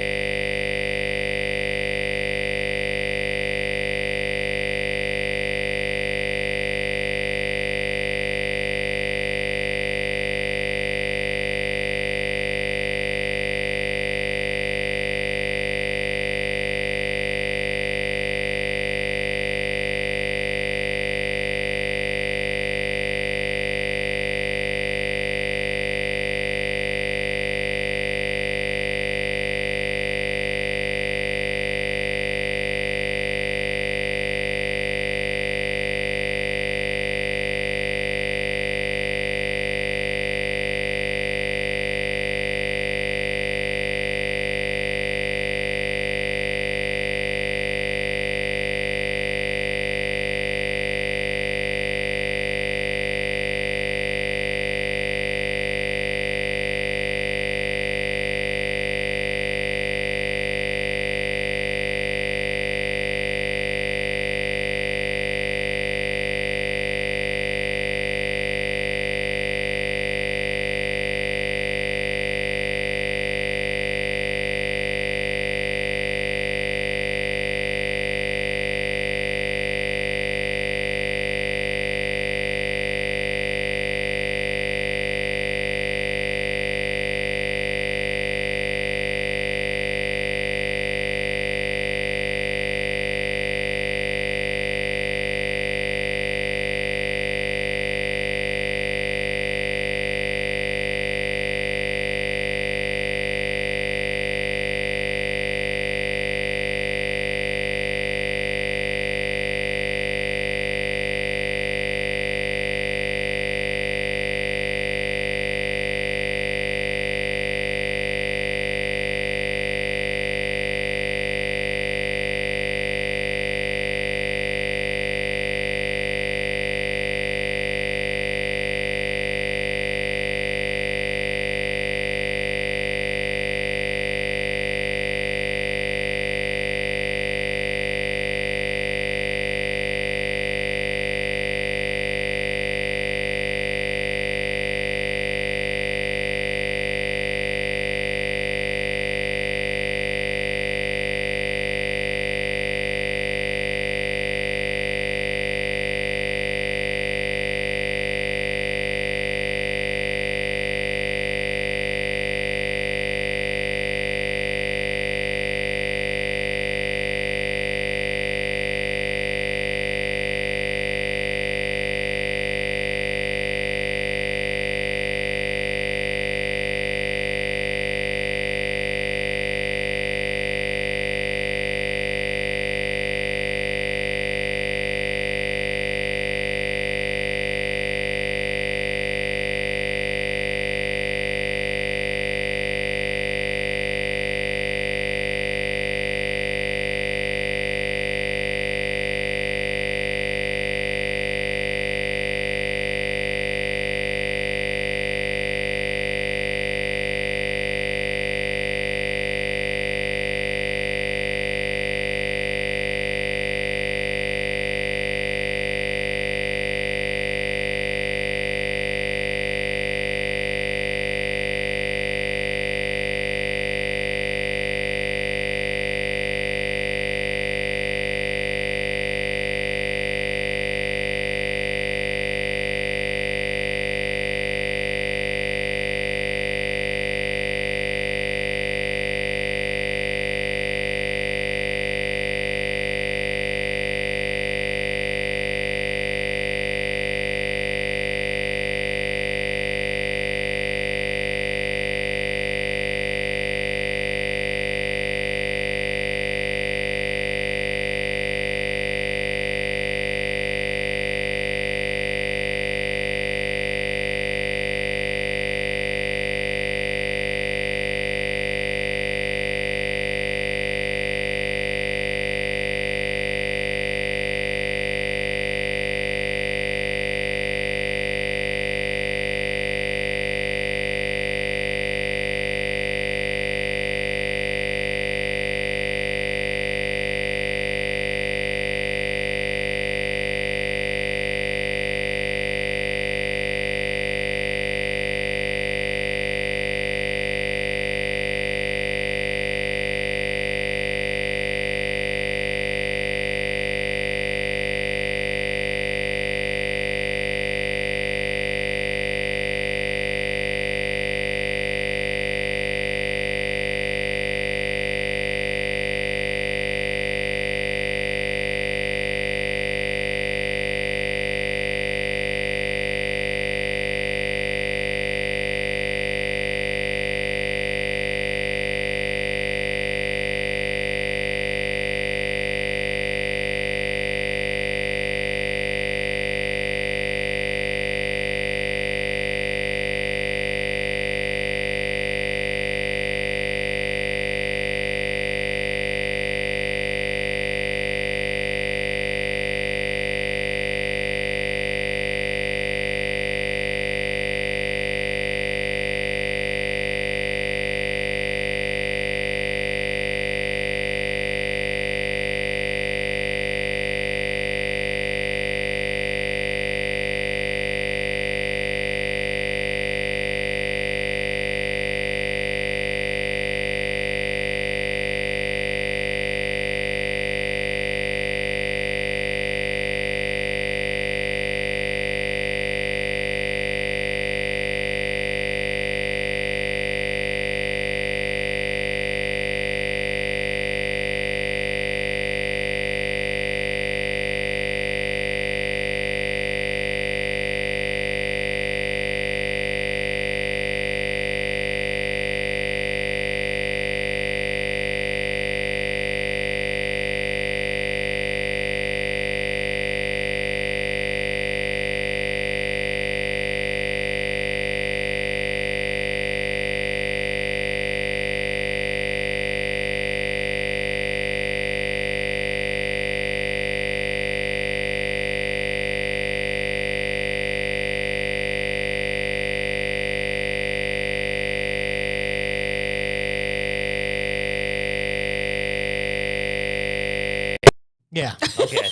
Yeah. Okay.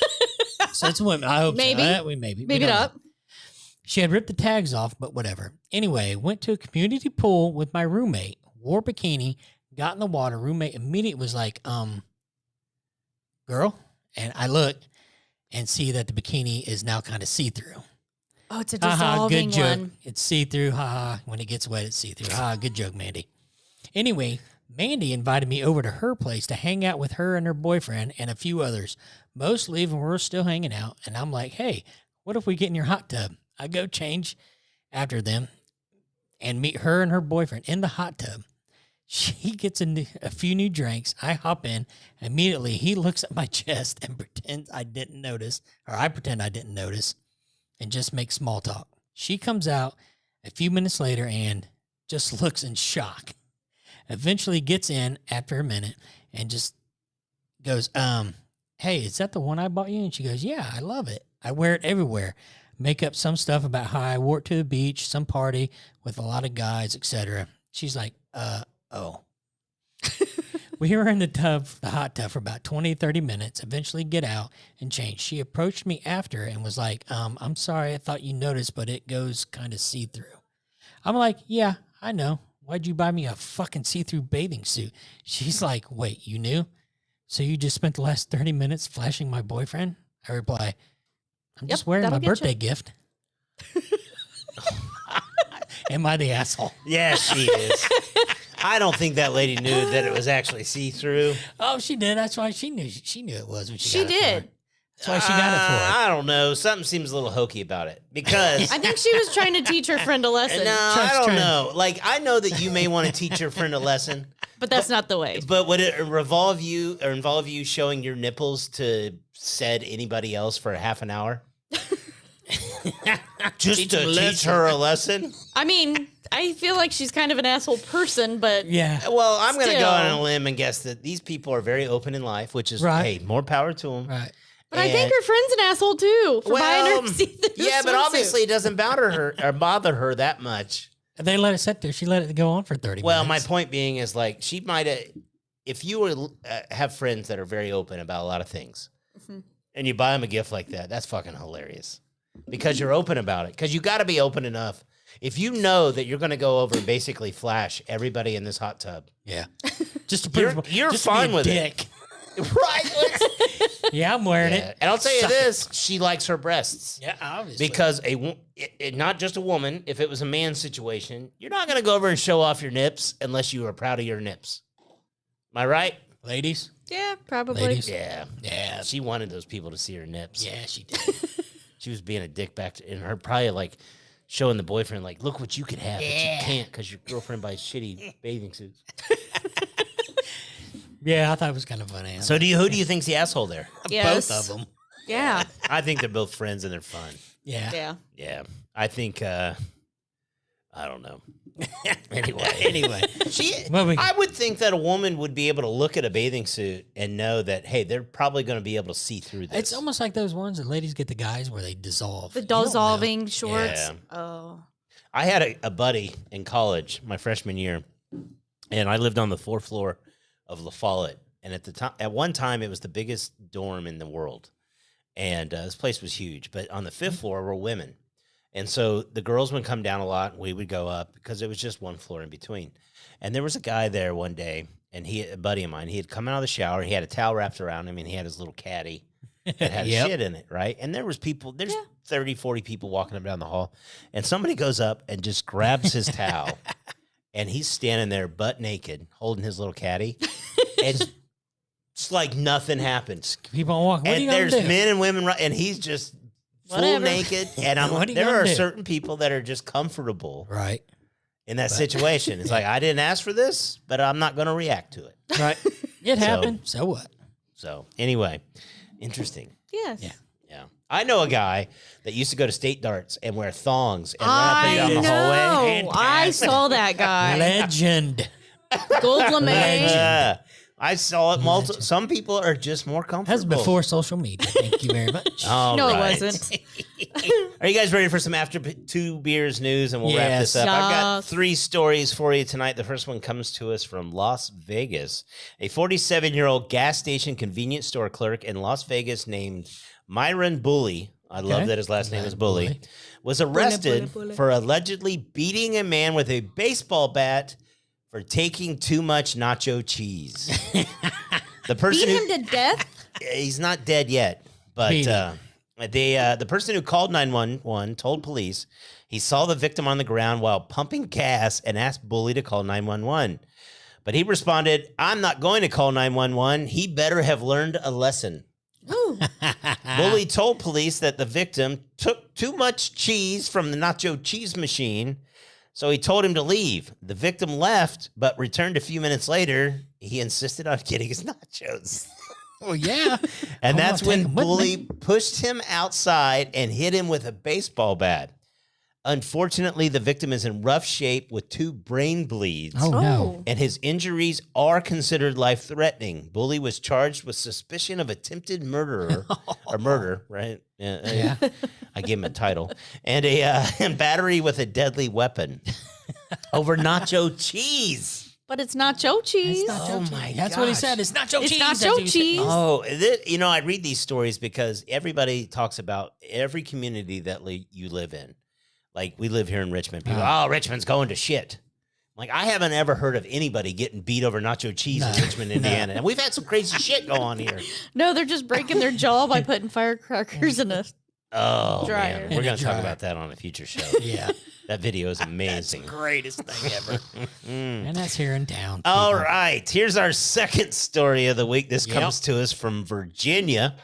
So it's women. I hope Maybe. so. Maybe Maybe don't not. know. She had ripped the tags off, but whatever. Anyway, went to a community pool with my roommate, wore a bikini, got in the water. Roommate immediately was like, girl. And I look and see that the bikini is now kind of see-through. Oh, it's a Haha, dissolving good joke. one. It's see-through. Haha. When it gets wet, it's see-through. Haha, good joke, Mandy. Anyway, Mandy invited me over to her place to hang out with her and her boyfriend and a few others. Most leave and we're still hanging out. And I'm like, hey, what if we get in your hot tub? I go change after them and meet her and her boyfriend in the hot tub. She gets a few new drinks. I hop in. Immediately, he looks at my chest and pretends I didn't notice, or I pretend I didn't notice, and just makes small talk. She comes out a few minutes later and just looks in shock. Eventually gets in after a minute and just goes, hey, is that the one I bought you? And she goes, yeah, I love it. I wear it everywhere. Make up some stuff about how I wore it to the beach, some party with a lot of guys, etc. She's like, oh. We were in the hot tub for about 20, 30 minutes, eventually get out and change. She approached me after and was like, I'm sorry, I thought you noticed, but it goes kind of see-through. I'm like, yeah, I know. Why'd you buy me a fucking see-through bathing suit? She's like, wait, you knew? So you just spent the last 30 minutes flashing my boyfriend? I reply, I'm just wearing my that'll get birthday you. gift. Am I the asshole? Yeah, she is. I don't think that lady knew that it was actually see-through. Oh, she did. That's why she knew. She knew it was when she She got it for did. her. That's why she got it for her. I don't know. Something seems a little hokey about it because I think she was trying to teach her friend a lesson. no, I don't trying- know. Like I know that you may want to teach your friend a lesson, But that's not the way. but would it involve you showing your nipples to said anybody else for a half an hour? Just to teach her a lesson? I mean, I feel like she's kind of an asshole person, but Yeah. Well, I'm going to go Still. on a limb and guess that these people are very open in life, which is, Right. hey, more power to them. Right. but I think her friend's an asshole too for buying her see-through yeah, but swimsuit. obviously it doesn't bother her that much. They let it sit there. She let it go on for 30 Well, my minutes. point being is like she might have, if you were have friends that are very open about a lot of things, and you buy them a gift like that, that's fucking hilarious because you're open about it. Because you got to be open enough. If you know that you're going to go over and basically flash everybody in this hot tub, Yeah. Just to prove You're just to be fine a with it. dick. right? Yeah, I'm wearing Yeah. it. And I'll tell you Suck this: she likes her breasts. Yeah, obviously. Because not just a woman, if it was a man's situation, you're not going to go over and show off your nips unless you are proud of your nips. Am I right? Ladies. Yeah, probably. Ladies. Yeah. Yeah. She wanted those people to see her nips. Yeah, she did. She was being a dick back to, and her probably like showing the boyfriend, like, look what you could have, but you can't because your girlfriend buys shitty bathing suits. Yeah, I thought it was kind of funny. So who do you think's the asshole there? Yes. Both of them. Yeah. I think they're both friends and they're fun. Yeah. Yeah. Yeah. I think, I don't know. Anyway. Well, I would think that a woman would be able to look at a bathing suit and know that, hey, they're probably going to be able to see through this. It's almost like those ones that ladies get the guys where they dissolve. The You don't know. dissolving shorts. Yeah. Oh. I had a buddy in college, my freshman year, and I lived on the 4th floor of La Follette. And at one time, it was the biggest dorm in the world. And this place was huge. But on the 5th floor were women. And so the girls would come down a lot, and we would go up because it was just one floor in between. And there was a guy there one day, and a buddy of mine, he had come out of the shower. He had a towel wrapped around him, and he had his little caddy that had Yep. shit in it, right? And there's 30, 40 people walking up and down the hall. And somebody goes up and just grabs his towel, and he's standing there butt naked, holding his little caddy. And it's like nothing happened. Keep on walking. What are And you going there's to do? men and women, and he's just full Whatever. naked. And What are you there gonna are do? certain people that are just comfortable Right. in that situation. It's like, I didn't ask for this, but I'm not going to react to it. Right. It happened. So what? So anyway, interesting. Yes. Yeah. Yeah. I know a guy that used to go to state darts and wear thongs and run up and I down the know. hallway. I saw that guy. Legend. Gold lame. Uh, I saw it multiple. Some people are just more comfortable. That's before social media. Thank you very much. All No, right. it wasn't. Are you guys ready for some after 2 beers news? And we'll wrap this up. I've got Yes. 3 stories for you tonight. The first one comes to us from Las Vegas. A 47-year-old gas station convenience store clerk in Las Vegas named Myron Bully, I love that his last name is Bully, was arrested for allegedly beating a man with a baseball bat for taking too much nacho cheese. The person Beat him to death? he's not dead yet, but Beat him. the person who called 911 told police he saw the victim on the ground while pumping gas and asked Bully to call 911. But he responded, "I'm not going to call 911. He better have learned a lesson." Ooh. Bully told police that the victim took too much cheese from the nacho cheese machine, so he told him to leave. The victim left, but returned a few minutes later. He insisted on getting his nachos. Well, yeah. And I that's wanna when take 'em with Bully me. pushed him outside and hit him with a baseball bat. Unfortunately, the victim is in rough shape with 2 brain bleeds. Oh, no. And his injuries are considered life-threatening. Bully was charged with suspicion of attempted murder, or murder, right? Yeah. I gave him a title. And and battery with a deadly weapon over nacho cheese. But it's nacho cheese. It's nacho Oh cheese. my That's what he gosh. said. It's nacho It's cheese. nacho That's what he said. cheese. Oh, I read these stories because everybody talks about every community that you live in. Like, we live here in Richmond. People, Richmond's going to shit. Like, I haven't ever heard of anybody getting beat over nacho cheese in Richmond, Indiana. And we've had some crazy shit go on here. No, they're just breaking their jaw by putting firecrackers in a. Oh, Dryer. man. In We're a going to talk dryer. about that on a future show. Yeah. That video is amazing. Greatest thing ever. And that's here in town. All people. right. Here's our second story of the week. This Yep. comes to us from Virginia.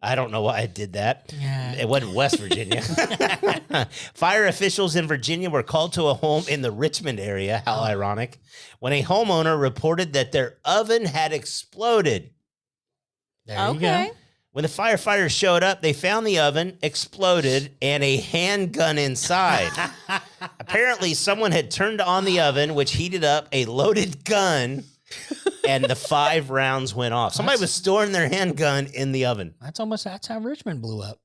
I don't know why I did that. Yeah. It wasn't West Virginia. Fire officials in Virginia were called to a home in the Richmond area. How ironic. When a homeowner reported that their oven had exploded. There you Okay. go. When the firefighters showed up, they found the oven exploded and a handgun inside. Apparently, someone had turned on the oven, which heated up a loaded gun, and the 5 rounds went off. Somebody was storing their handgun in the oven. That's how Richmond blew up.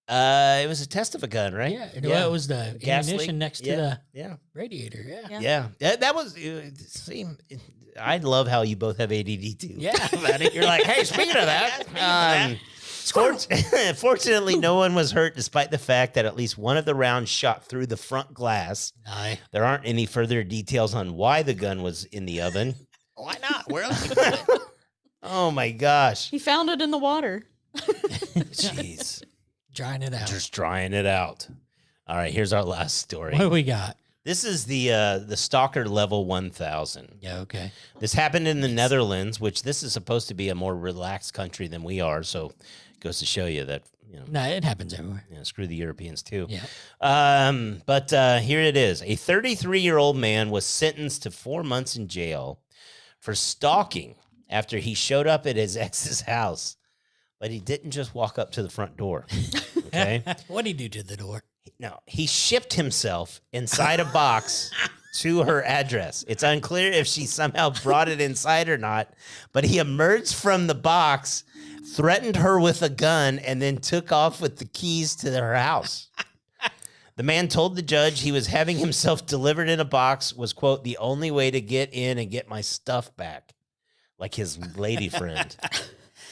It was a test of a gun, right? Yeah. Well, it was the Gas ammunition leak. next to Yeah. the Yeah. radiator. Yeah. Yeah. That was, see, I love how you both have ADD too. Yeah. You're like, hey, speaking of that, fortunately, no one was hurt despite the fact that at least one of the rounds shot through the front glass. Aye. There aren't any further details on why the gun was in the oven. Why not? Where else you put it? Oh my gosh. He found it in the water. Jeez. Drying it out. Just drying it out. All right, here's our last story. What do we got? This is the Stalker Level 1000. Yeah. Okay. This happened in the Netherlands, which this is supposed to be a more relaxed country than we are. So it goes to show you that, No, it happens everywhere. screw the Europeans too. Yeah. But here it is. A 33-year-old man was sentenced to 4 months in jail for stalking after he showed up at his ex's house. But he didn't just walk up to the front door. Okay. What'd he do to the door? No, he shipped himself inside a box to her address. It's unclear if she somehow brought it inside or not, but he emerged from the box, threatened her with a gun, and then took off with the keys to her house. The man told the judge he was having himself delivered in a box was, quote, the only way to get in and get my stuff back, like his lady friend.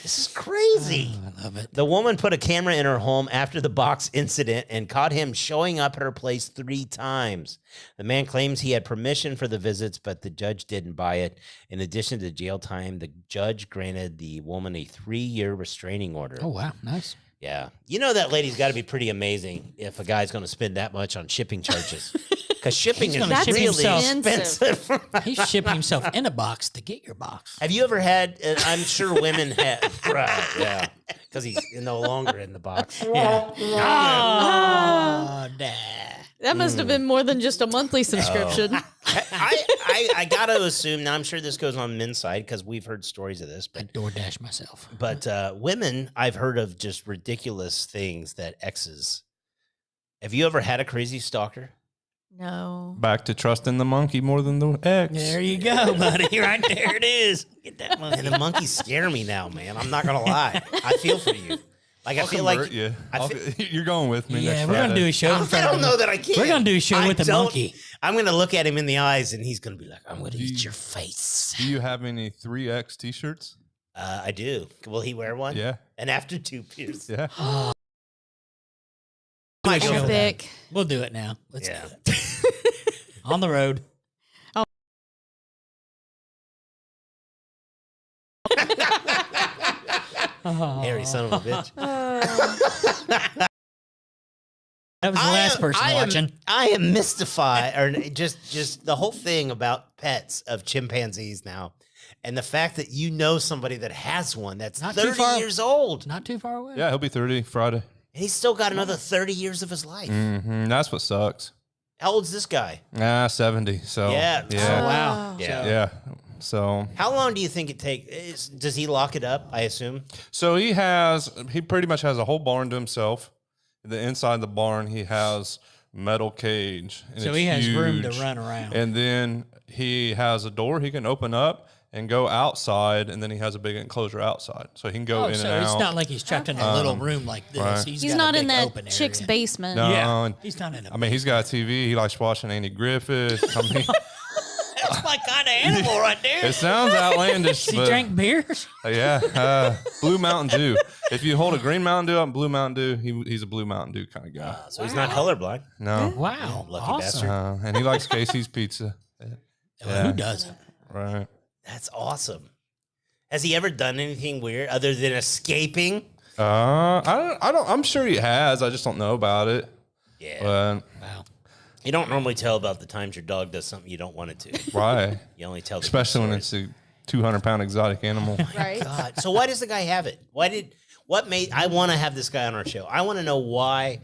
This is crazy. Oh, I love it. The woman put a camera in her home after the box incident and caught him showing up at her place 3 times. The man claims he had permission for the visits, but the judge didn't buy it. In addition to jail time, the judge granted the woman a 3-year restraining order. Oh wow, nice. Yeah. You know that lady's got to be pretty amazing if a guy's going to spend that much on shipping charges. Because shipping He's is gonna ship really himself. expensive. He shipped himself in a box to get your box. Have you ever had, I'm sure women have, right, yeah, because he's no longer in the box. Yeah. Oh, dad. That must have been more than just a monthly subscription. I got to assume, now I'm sure this goes on men's side because we've heard stories of this, I but DoorDash myself. women, I've heard of just ridiculous things that exes. Have you ever had a crazy stalker? No. Back to trusting the monkey more than the ex. There you go, buddy. Right there it is. Get that monkey. And the monkeys scare me now, man. I'm not gonna lie. I feel for you. Like I feel like Yeah, I feel, you're going with me. Yeah, next we're gonna Friday. do a show in I front don't of know that I can. We're gonna do a show I with the don't- monkey. I'm gonna look at him in the eyes, and he's gonna be like, "I'm gonna eat your face." Do you have any 3X T-shirts? I do. Will he wear one? Yeah, And after 2 beers, yeah. my Show God. Epic. We'll do it now. Let's Yeah. do it. On the road. Hairy son of a bitch. That was the last person watching. I am mystified, or just the whole thing about pets of chimpanzees now, and the fact that you know somebody that has one that's Not too 30 far- years old, Not too far away. Yeah, he'll be 30 Friday. and he's still got another 30 years of his life. That's what sucks. How old's this guy? 70. So Yeah. Oh, yeah, wow. Yeah. yeah. So How long do you think it takes? Does he lock it up? I assume. So he pretty much has a whole barn to himself. The inside the barn, he has metal cage. And So it's he has room to huge. run around. And then he has a door he can open up and go outside, and then he has a big enclosure outside, so he can go in so and it's out. not like he's trapped in a little room like this. right. He's got a not big in that open chick's area. basement. No, Yeah, and- he's not in a. I mean, he's got a TV. He likes watching Andy Griffith. I mean, That's my kind of animal right there. it sounds outlandish, He but drank beers. yeah, Blue Mountain Dew. If you hold a green Mountain Dew up and Blue Mountain Dew, he's a Blue Mountain Dew kind of guy. So he's not colorblind. No, Wow, Lucky awesome. bastard. and he likes Casey's Pizza. Well, who doesn't? Right. That's awesome. Has he ever done anything weird other than escaping? I don't. I'm sure he has. I just don't know about it. Yeah. But Wow. You don't normally tell about the times your dog does something you don't want it to. why? You only tell the good Especially when stories. it's a 200-pound exotic animal. Right? God. So why does the guy have it? What made I want to have this guy on our show? I want to know why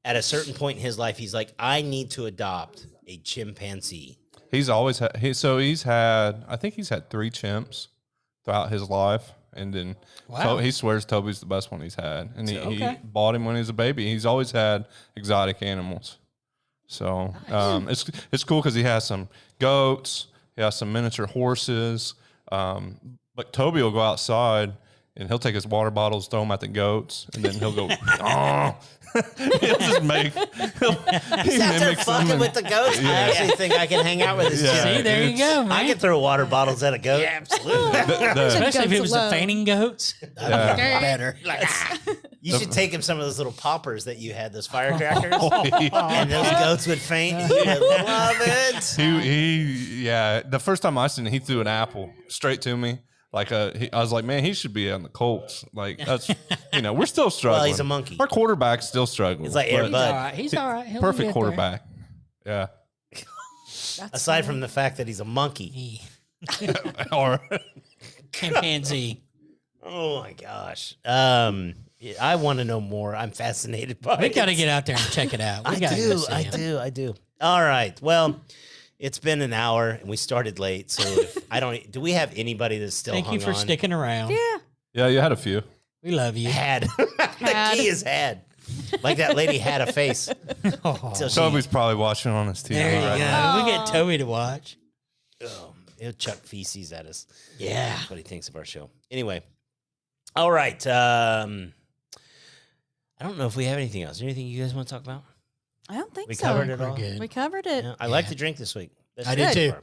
at a certain point in his life he's like, I need to adopt a chimpanzee. He's always had. He's had. I think he's had 3 chimps throughout his life, and then Wow. he swears Toby's the best one he's had, and he Okay. bought him when he was a baby. He's always had exotic animals, so it's cool because he has some goats, he has some miniature horses. But Toby will go outside and he'll take his water bottles, throw them at the goats, and then he'll go. Oh. He'll just make. He He's out there mimics them fucking and- with the goats. I actually think I can hang out with this Yeah. chimp. See, there you go, man. I can throw water bottles at a goat. Yeah, absolutely. Especially if it was the alone. fainting goats. That'd be better. Like, You should take him some of those little poppers that you had, those firecrackers, Yeah. and those goats would faint. He would love it. Yeah. The first time I seen it, he threw an apple straight to me. Like I was like, man, he should be on the Colts. Like that's, we're still struggling. Well, he's a monkey. Our quarterback's still struggling. He's like but Air he's Bud. all right. He's all right. He'll perfect get quarterback. Yeah. Aside from the fact that he's a monkey. He, Or chimpanzee. Oh my gosh. I want to know more. I'm fascinated by We it. got to get out there and check it out. We I gotta go do. see I him. do. I do. All right. Well, it's been an hour and we started late. So if do we have anybody that's still Thank hung you for on? sticking around. yeah, you had a few. We love you. Had. The key is had. Like that lady had a face. Oh, Till she- Toby's probably watching on his TV there you right go. now. We get Toby to watch. Oh, he'll chuck feces at us. Yeah. That's what he thinks of our show. Anyway. All right. I don't know if we have anything else. Anything you guys want to talk about? I don't think We so. covered it We're all. good. We covered it. Yeah, I like the drink this week. That's I did good.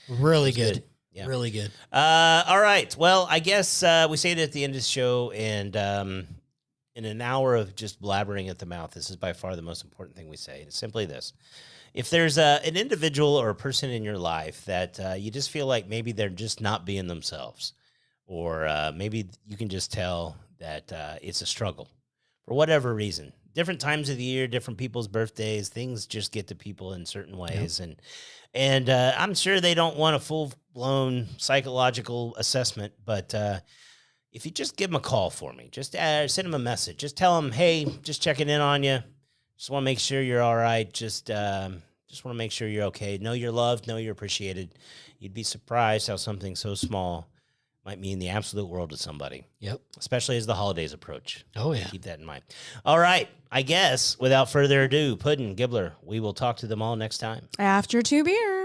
too. Really good. good. Yeah. Really good. All right. Well, I guess we say it at the end of the show, and in an hour of just blabbering at the mouth, this is by far the most important thing we say. It's simply this. If there's an individual or a person in your life that you just feel like maybe they're just not being themselves, or maybe you can just tell that it's a struggle for whatever reason. Different times of the year, different people's birthdays, things just get to people in certain ways. And I'm sure they don't want a full-blown psychological assessment, but if you just give them a call for me, just send them a message. Just tell them, hey, just checking in on you. Just want to make sure you're all right. Just want to make sure you're okay. Know you're loved. Know you're appreciated. You'd be surprised how something so small might mean the absolute world to somebody, Yep. especially as the holidays approach. Oh, yeah. Keep that in mind. All right. I guess without further ado, Puddin', Gibbler, we will talk to them all next time. After 2 beers.